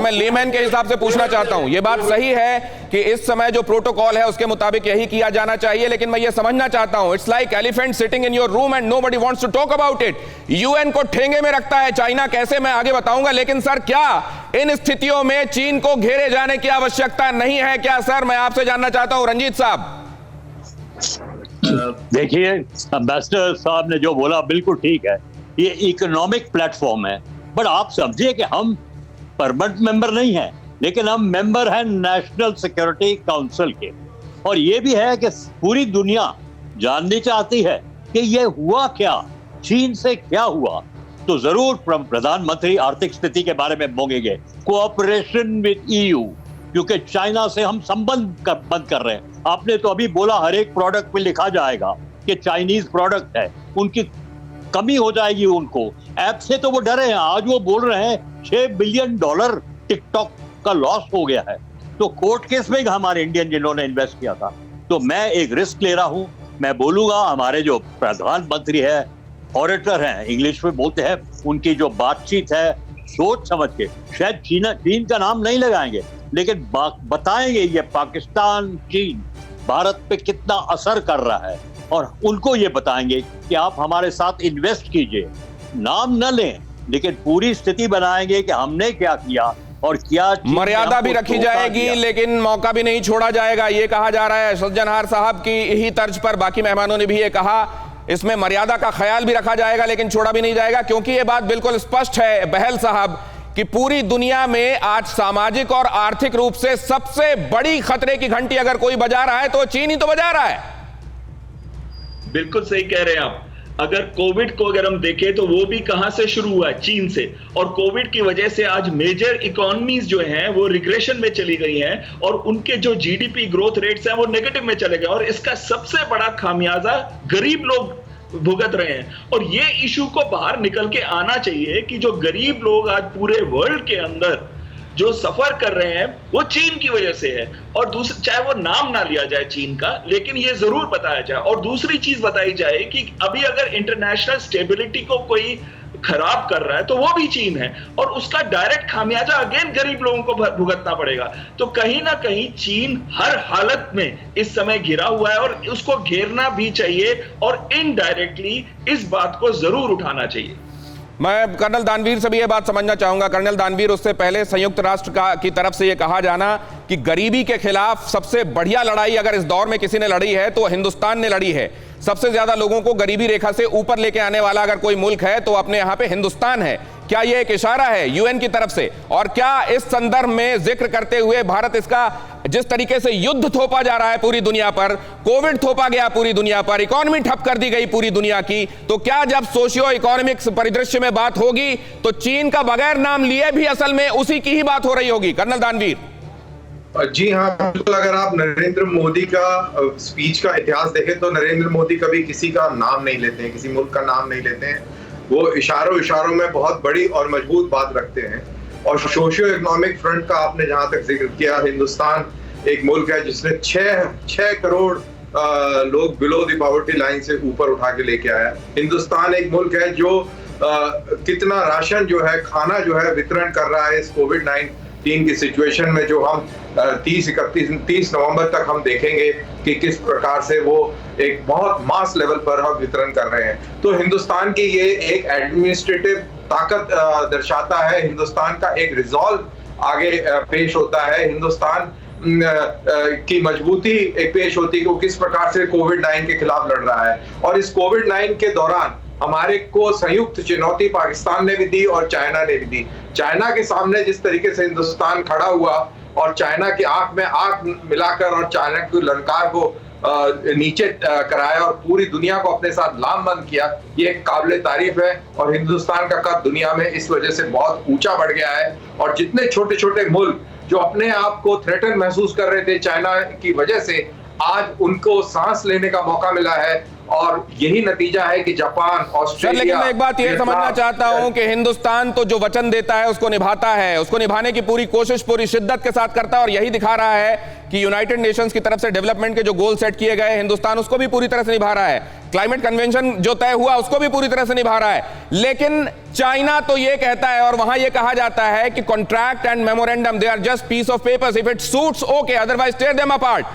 मैं लेमैन के हिसाब से पूछना चाहता हूं, ये बात सही है कि इस समय जो प्रोटोकॉल है उसके मुताबिक यही किया जाना चाहिए, लेकिन मैं ये समझना चाहता हूं, it's like elephant sitting in your room and nobody wants to talk about it. UN को ठेंगे में रखता है चाइना, कैसे मैं आगे बताऊंगा, लेकिन सर क्या इन स्थितियों में चीन को घेरे जाने की आवश्यकता नहीं है क्या? सर मैं आपसे जानना चाहता हूं, रंजीत साहब। देखिए, एम्बेसडर साहब ने जो बोला बिल्कुल ठीक है, ये इकोनॉमिक प्लेटफॉर्म है, बट आप समझिए कि हम परमानेंट मेंबर नहीं हैं, लेकिन हम मेंबर हैं नेशनल सिक्योरिटी काउंसिल के, और ये भी है कि पूरी दुनिया जाननी चाहती है कि ये हुआ क्या, चीन से क्या हुआ। तो जरूर प्रधानमंत्री आर्थिक स्थिति के बारे में बोलेंगे, कोऑपरेशन विद ईयू, क्योंकि चाइना से हम संबंध बंद कर रहे हैं। आपने तो अभी बोला हर एक प्रोडक्ट में लिखा जाएगा कि चाइनीज प्रोडक्ट है, उनकी कमी हो जाएगी उनको। ऐप से तो वो डरे हैं, आज वो बोल रहे हैं $6 बिलियन टिकटॉक का लॉस हो गया है। तो कोर्ट केस में हमारे इंडियन जिन्होंने इन्वेस्ट किया था, तो मैं एक रिस्क ले रहा हूं। मैं बोलूंगा हमारे जो प्रधानमंत्री है, ऑडिटर हैं, इंग्लिश में बोलते हैं, उनकी जो बातचीत है सोच समझ के, शायद चीन का नाम नहीं लगाएंगे, लेकिन बताएंगे ये पाकिस्तान चीन भारत पे कितना असर कर रहा है, और उनको ये बताएंगे कि आप हमारे साथ इन्वेस्ट कीजिए। नाम न लें, लेकिन पूरी स्थिति बनाएंगे कि हमने क्या किया और क्या मर्यादा भी रखी जाएगी, लेकिन मौका भी नहीं छोड़ा जाएगा, ये कहा जा रहा है सज्जनहार साहब की ही तर्ज पर। बाकी मेहमानों ने भी ये कहा, इसमें मर्यादा का ख्याल भी रखा जाएगा, लेकिन छोड़ा भी नहीं जाएगा, क्योंकि ये बात बिल्कुल स्पष्ट है बहल साहब कि पूरी दुनिया में आज सामाजिक और आर्थिक रूप से सबसे बड़ी खतरे की घंटी अगर कोई बजा रहा है तो चीन ही तो बजा रहा है। बिल्कुल सही कह रहे हैं आप। अगर कोविड को अगर हम देखें तो वो भी कहां से शुरू हुआ है, चीन से, और कोविड की वजह से आज मेजर इकोनॉमीज जो हैं वो रिग्रेशन में चली गई हैं, और उनके जो जीडीपी ग्रोथ रेट्स हैं वो नेगेटिव में चले गए, और इसका सबसे बड़ा खामियाजा गरीब लोग भुगत रहे हैं। और ये इशू को बाहर निकल के आना चाहिए कि जो गरीब लोग आज पूरे वर्ल्ड के अंदर जो सफर कर रहे हैं वो चीन की वजह से है, और दूसरी, चाहे वो नाम ना लिया जाए चीन का, लेकिन ये जरूर बताया जाए। और दूसरी चीज बताई जाए कि अभी अगर इंटरनेशनल स्टेबिलिटी को कोई खराब कर रहा है तो वो भी चीन है, और उसका डायरेक्ट खामियाजा अगेन गरीब लोगों को भुगतना पड़ेगा। तो कहीं ना कहीं चीन हर हालत में इस समय घिरा हुआ है, और उसको घेरना भी चाहिए, और इनडायरेक्टली इस बात को जरूर उठाना चाहिए। मैं कर्नल दानवीर से भी ये बात समझना चाहूंगा। कर्नल दानवीर, उससे पहले संयुक्त राष्ट्र की तरफ से ये कहा जाना कि गरीबी के खिलाफ सबसे बढ़िया लड़ाई अगर इस दौर में किसी ने लड़ी है तो हिंदुस्तान ने लड़ी है। सबसे ज्यादा लोगों को गरीबी रेखा से ऊपर लेके आने वाला अगर कोई मुल्क है तो अपने यहां पे हिंदुस्तान है। क्या यह एक इशारा है यूएन की तरफ से? और क्या इस संदर्भ में जिक्र करते हुए भारत इसका जिस तरीके से युद्ध थोपा जा रहा है पूरी दुनिया पर, कोविड थोपा गया पूरी दुनिया पर, इकोनॉमी ठप कर दी गई पूरी दुनिया की, तो क्या जब सोशियो इकोनॉमिक परिदृश्य में बात होगी तो चीन का बगैर नाम लिए भी असल में उसी की ही बात हो रही होगी? कर्नल दानवीर। जी हाँ, बिल्कुल। अगर आप नरेंद्र मोदी का स्पीच का इतिहास देखें तो नरेंद्र मोदी कभी किसी का नाम नहीं लेते हैं, किसी मुल्क का नाम नहीं लेते हैं। वो इशारों में बहुत बड़ी और मजबूत बात रखते हैं। और सोशियो इकोनॉमिक फ्रंट का आपने जहां तक जिक्र किया, हिंदुस्तान एक मुल्क है जिसने 6 करोड़ लोग बिलो द पॉवर्टी लाइन से ऊपर उठा के लेके आया। हिंदुस्तान एक मुल्क है जो कितना राशन जो है, खाना जो है वितरण कर रहा है इस कोविड-19 की सिचुएशन में, जो हम 30 नवंबर तक हम देखेंगे कि किस प्रकार से वो एक बहुत मास लेवल पर हम वितरण कर रहे हैं। तो हिंदुस्तान की ये एक एडमिनिस्ट्रेटिव ताकत दर्शाता है, हिंदुस्तान का एक रिजॉल्व आगे पेश होता है, हिंदुस्तान की मजबूती एक पेश होती है कि वो किस प्रकार से कोविड-19 के खिलाफ लड़ रहा है। और इस कोविड-19 के दौरान हमारे को संयुक्त चुनौती पाकिस्तान ने भी दी और चाइना ने भी दी। चाइना के सामने जिस तरीके से हिंदुस्तान खड़ा हुआ और चाइना की आंख में आंख मिलाकर और चाइना की ललकार को नीचे कराया और पूरी दुनिया को अपने साथ लामबंद किया, ये काबिल तारीफ है। और हिंदुस्तान का कद दुनिया में इस वजह से बहुत ऊंचा बढ़ गया है। और जितने छोटे छोटे मुल्क जो अपने आप को थ्रेटन महसूस कर रहे थे चाइना की वजह से, आज उनको सांस लेने का मौका मिला है और यही नतीजा है कि जापान, सर, ऑस्ट्रेलिया, लेकिन मैं एक बात ये समझना वियतनाम, चाहता हूं कि हिंदुस्तान तो जो वचन देता है उसको निभाता है, उसको निभाने की पूरी कोशिश पूरी शिद्दत के साथ करता है, और यही दिखा रहा है कि यूनाइटेड नेशंस की तरफ से डेवलपमेंट के जो गोल सेट किए गए हिंदुस्तान उसको भी पूरी तरह से निभा रहा है, क्लाइमेट कन्वेंशन जो तय हुआ उसको भी पूरी तरह से निभा रहा है। लेकिन चाइना तो ये कहता है, और वहां ये कहा जाता है कि contract and memorandum they are just piece of papers, if it suits okay, otherwise tear them apart.